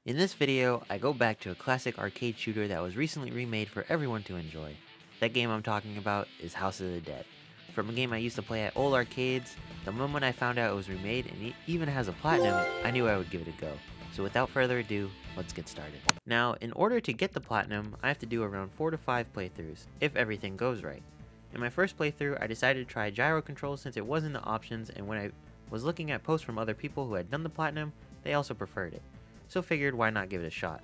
In this video, I go back to a classic arcade shooter that was recently remade for everyone to enjoy. That game I'm talking about is House of the Dead. From a game I used to play at old arcades, the moment I found out it was remade and it even has a platinum, I knew I would give it a go. So without further ado, let's get started. Now, in order to get the platinum, I have to do around 4 to 5 playthroughs, if everything goes right. In my first playthrough, I decided to try gyro controls since it was in the options, and when I was looking at posts from other people who had done the platinum, they also preferred it. So figured why not give it a shot.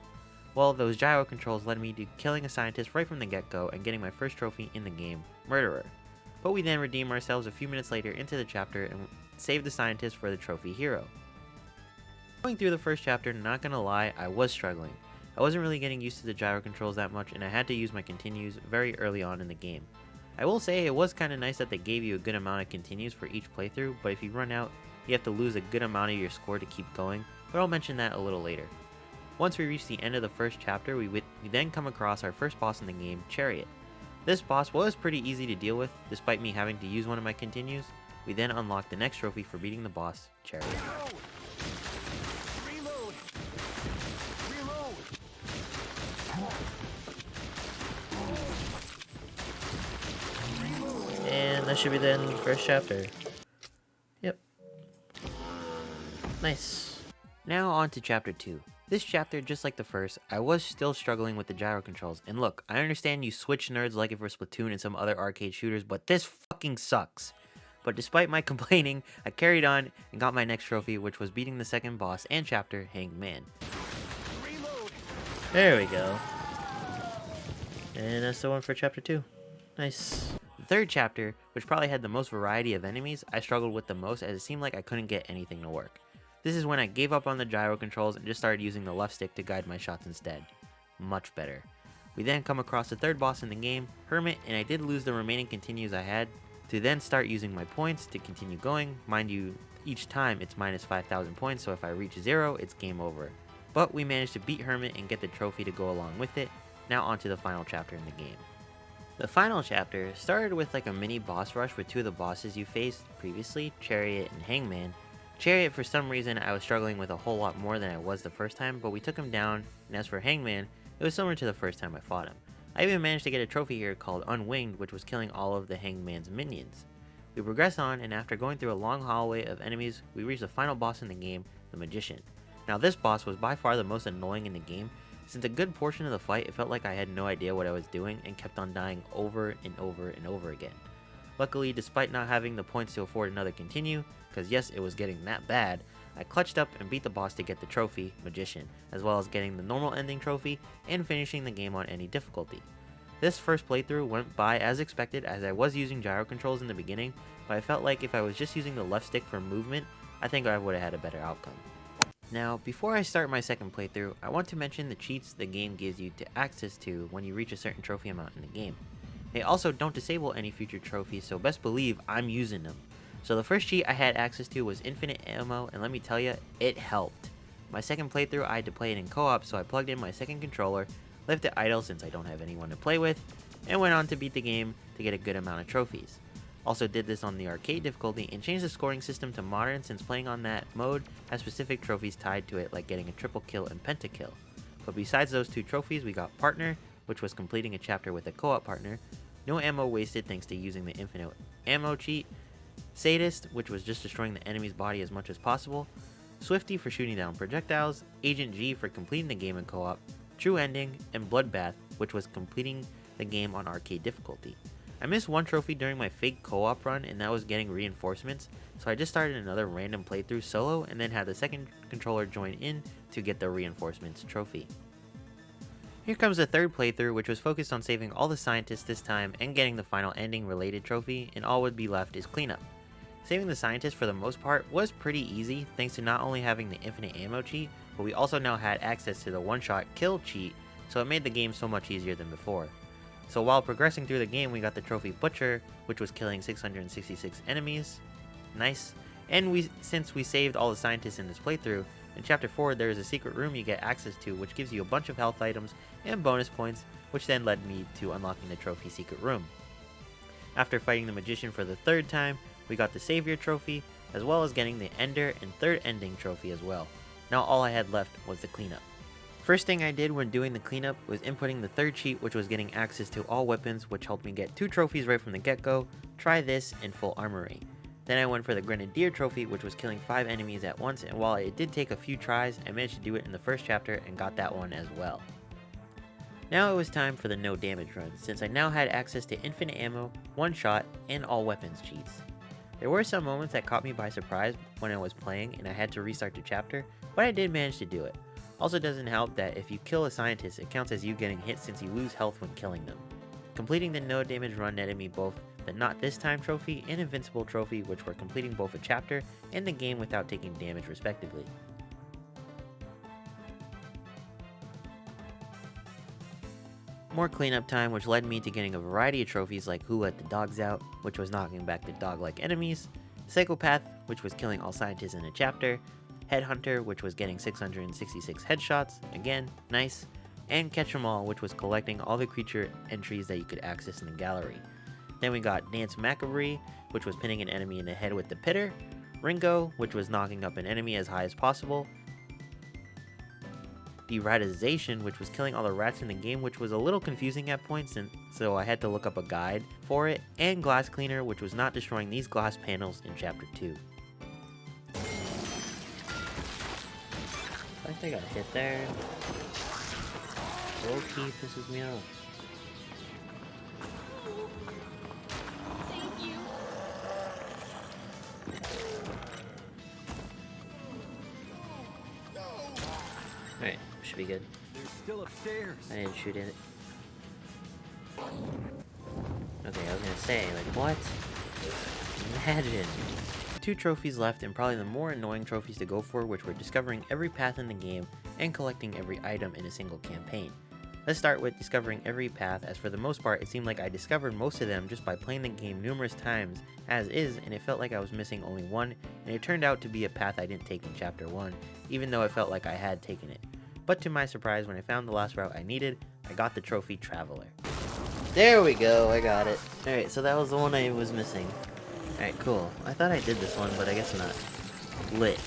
Well, those gyro controls led me to killing a scientist right from the get-go and getting my first trophy in the game, Murderer. But we then redeem ourselves a few minutes later into the chapter and save the scientist for the trophy hero. Going through the first chapter, not gonna lie, I was struggling. I wasn't really getting used to the gyro controls that much and I had to use my continues very early on in the game. I will say it was kinda nice that they gave you a good amount of continues for each playthrough, but if you run out, you have to lose a good amount of your score to keep going, but I'll mention that a little later. Once we reach the end of the first chapter, we then come across our first boss in the game, Chariot. This boss was pretty easy to deal with, despite me having to use one of my continues. We then unlock the next trophy for beating the boss, Chariot. Reload! Reload! And that should be the end of the first chapter. Yep. Nice. Now on to chapter 2. This chapter, just like the first, I was still struggling with the gyro controls, and look, I understand you Switch nerds like it for Splatoon and some other arcade shooters, but this fucking sucks. But despite my complaining, I carried on and got my next trophy, which was beating the second boss and chapter, Hanged Man. Reload! There we go. And that's the one for chapter 2. Nice. The third chapter, which probably had the most variety of enemies, I struggled with the most as it seemed like I couldn't get anything to work. This is when I gave up on the gyro controls and just started using the left stick to guide my shots instead. Much better. We then come across the third boss in the game, Hermit, and I did lose the remaining continues I had to then start using my points to continue going. Mind you, each time it's minus 5,000 points, so if I reach 0, it's game over. But we managed to beat Hermit and get the trophy to go along with it. Now on to the final chapter in the game. The final chapter started with like a mini boss rush with two of the bosses you faced previously, Chariot and Hangman. Chariot, for some reason, I was struggling with a whole lot more than I was the first time, but we took him down, and as for Hangman, it was similar to the first time I fought him. I even managed to get a trophy here called Unwinged, which was killing all of the Hangman's minions. We progress on, and after going through a long hallway of enemies, we reach the final boss in the game, the Magician. Now this boss was by far the most annoying in the game, since a good portion of the fight it felt like I had no idea what I was doing and kept on dying over and over and over again. Luckily, despite not having the points to afford another continue, because yes, it was getting that bad, I clutched up and beat the boss to get the trophy, Magician, as well as getting the normal ending trophy and finishing the game on any difficulty. This first playthrough went by as expected as I was using gyro controls in the beginning, but I felt like if I was just using the left stick for movement, I think I would have had a better outcome. Now, before I start my second playthrough, I want to mention the cheats the game gives you to access to when you reach a certain trophy amount in the game. They also don't disable any future trophies, so best believe I'm using them. So the first cheat I had access to was infinite ammo, and let me tell you, it helped. My second playthrough I had to play it in co-op, so I plugged in my second controller, left it idle since I don't have anyone to play with, and went on to beat the game to get a good amount of trophies. Also did this on the arcade difficulty and changed the scoring system to modern since playing on that mode has specific trophies tied to it like getting a triple kill and pentakill. But besides those two trophies, we got Partner, which was completing a chapter with a co-op partner, no ammo wasted thanks to using the infinite ammo cheat, Sadist, which was just destroying the enemy's body as much as possible, Swifty for shooting down projectiles, Agent G for completing the game in co-op, True Ending, and Bloodbath, which was completing the game on arcade difficulty. I missed one trophy during my fake co-op run, and that was getting reinforcements, so I just started another random playthrough solo and then had the second controller join in to get the reinforcements trophy. Here comes the third playthrough, which was focused on saving all the scientists this time and getting the final ending related trophy, and all would be left is cleanup. Saving the scientists for the most part was pretty easy thanks to not only having the infinite ammo cheat, but we also now had access to the one-shot kill cheat, so it made the game so much easier than before. So while progressing through the game, we got the trophy Butcher, which was killing 666 enemies. Nice. And since we saved all the scientists in this playthrough, in chapter 4 there is a secret room you get access to which gives you a bunch of health items and bonus points, which then led me to unlocking the trophy secret room. After fighting the Magician for the third time, we got the Savior trophy, as well as getting the Ender and third ending trophy as well. Now all I had left was the cleanup. First thing I did when doing the cleanup was inputting the third cheat, which was getting access to all weapons, which helped me get 2 trophies right from the get-go. Try this in full armory. Then I went for the Grenadier trophy, which was killing 5 enemies at once, and while it did take a few tries, I managed to do it in the first chapter and got that one as well. Now it was time for the no damage run, since I now had access to infinite ammo, 1 shot, and all weapons cheats. There were some moments that caught me by surprise when I was playing and I had to restart the chapter, but I did manage to do it. Also doesn't help that if you kill a scientist, it counts as you getting hit since you lose health when killing them. Completing the no damage run netted me both the Not This Time trophy and Invincible trophy, which were completing both a chapter and the game without taking damage respectively. More cleanup time, which led me to getting a variety of trophies like Who Let the Dogs Out, which was knocking back the dog-like enemies, Psychopath, which was killing all scientists in a chapter, Headhunter, which was getting 666 headshots, again, nice, and Catch 'em All, which was collecting all the creature entries that you could access in the gallery. Then we got Dance Macabre, which was pinning an enemy in the head with the pitter, Ringo, which was knocking up an enemy as high as possible, Deratization, which was killing all the rats in the game, which was a little confusing at points, and so I had to look up a guide for it, and Glass Cleaner, which was not destroying these glass panels in Chapter 2. I think I got hit there. Low-key pisses me off. Thank you. Alright, should be good. They're still upstairs. I didn't shoot in it. Okay, I was gonna say, like, what? Imagine. 2 trophies left, and probably the more annoying trophies to go for, which were discovering every path in the game and collecting every item in a single campaign. Let's start with discovering every path, as for the most part it seemed like I discovered most of them just by playing the game numerous times as is, and it felt like I was missing only one, and it turned out to be a path I didn't take in Chapter 1, even though it felt like I had taken it. But to my surprise, when I found the last route I needed, I got the trophy Traveler. There we go, I got it. Alright, so that was the one I was missing. Alright, cool. I thought I did this one, but I guess not. Lit.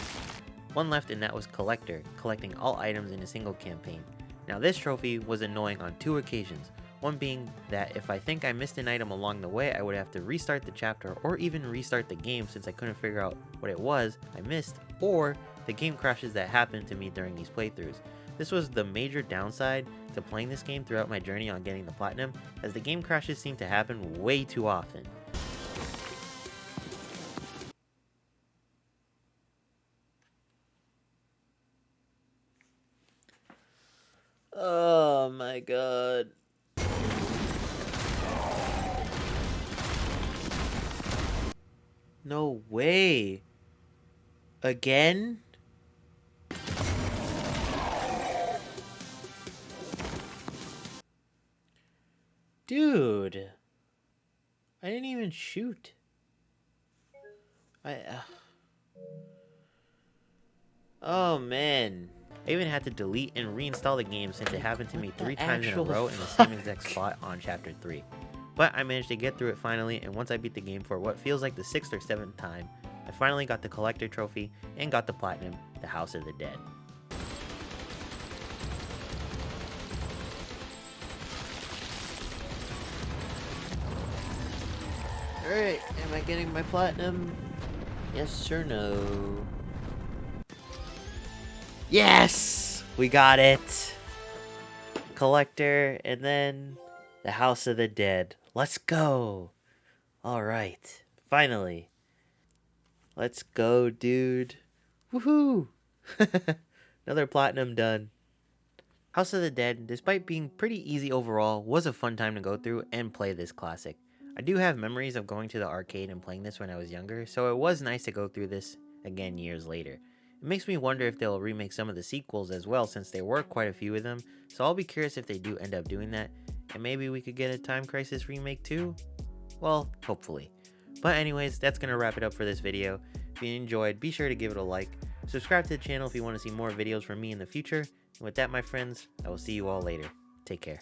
One left, and that was Collector, collecting all items in a single campaign. Now this trophy was annoying on 2 occasions, one being that if I think I missed an item along the way, I would have to restart the chapter or even restart the game since I couldn't figure out what it was I missed, or the game crashes that happened to me during these playthroughs. This was the major downside to playing this game throughout my journey on getting the platinum, as the game crashes seem to happen way too often. Oh my god. No way. Again? Dude. I didn't even shoot. Oh man. I even had to delete and reinstall the game since it happened to me 3 times in a row in the same exact spot on Chapter 3. But I managed to get through it finally, and once I beat the game for what feels like the 6th or 7th time, I finally got the Collector trophy and got the platinum, the House of the Dead. Alright, am I getting my platinum? Yes or no? Yes! We got it! Collector, and then the House of the Dead. Let's go! Alright, finally. Let's go, dude. Woohoo! Another platinum done. House of the Dead, despite being pretty easy overall, was a fun time to go through and play this classic. I do have memories of going to the arcade and playing this when I was younger, so it was nice to go through this again years later. It makes me wonder if they'll remake some of the sequels as well, since there were quite a few of them, so I'll be curious if they do end up doing that, and maybe we could get a Time Crisis remake too? Well, hopefully. But anyways, that's gonna wrap it up for this video. If you enjoyed, be sure to give it a like, subscribe to the channel if you want to see more videos from me in the future, and with that, my friends, I will see you all later. Take care.